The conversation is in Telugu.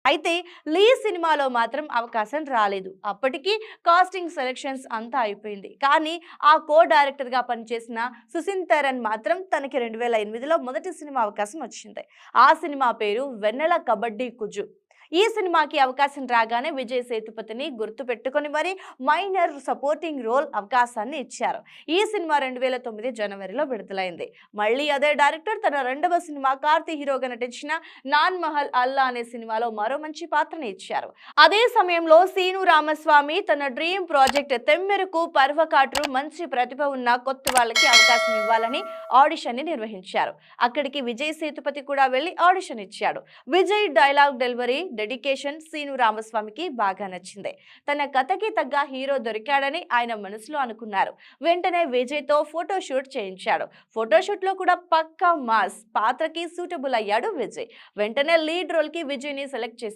అయితే లీ సినిమాలో మాత్రం అవకాశం రాలేదు. అప్పటికి కాస్టింగ్ సెలక్షన్స్ అంతా అయిపోయింది. కానీ ఆ డైరెక్టర్‌గా పనిచేసిన సుసింతరన్ మాత్రం తనకి 2008లో మొదటి సినిమా అవకాశం వచ్చింది. ఆ సినిమా పేరు 'వెన్నెల కబడ్డీ కుజు'. ఈ సినిమాకి అవకాశం రాగానే విజయ్ సేతుపతిని గుర్తుపెట్టుకొని మరి మైనర్ సపోర్టింగ్ రోల్ అవకాశాన్ని ఇచ్చారు. ఈ సినిమా 2009 జనవరిలో విడుదలైంది. మళ్ళీ అదే డైరెక్టర్ తన రెండవ సినిమా కార్తీ హీరోగా నటించిన 'నాన్ మహల్ అల్లా' అనే సినిమాలో మరో మంచి పాత్రని ఇచ్చారు. అదే సమయంలో సీను రామస్వామి తన డ్రీమ్ ప్రాజెక్ట్ 'తెమ్మెరకు పర్వకాట్రు' మంచి ప్రతిభ ఉన్న కొత్త వాళ్ళకి అవకాశం ఇవ్వాలని ఆడిషన్ ని నిర్వహించారు. అక్కడికి విజయ్ సేతుపతి కూడా వెళ్లి ఆడిషన్ ఇచ్చాడు. Vijay dialogue delivery, dedication Seenu రామస్వామికి బాగా నచ్చింది. తన కథకి తగ్గ హీరో దొరికాడని ఆయన మనసులో అనుకున్నారు. వెంటనే విజయ్ తో ఫోటోషూట్ చేయించాడు. ఫోటోషూట్ లో కూడా పక్కా మాస్ పాత్రకి సూటబుల్ అయ్యాడు విజయ్. వెంటనే లీడ్ రోల్ కి విజయ్ ని సెలెక్ట్ చేశారు.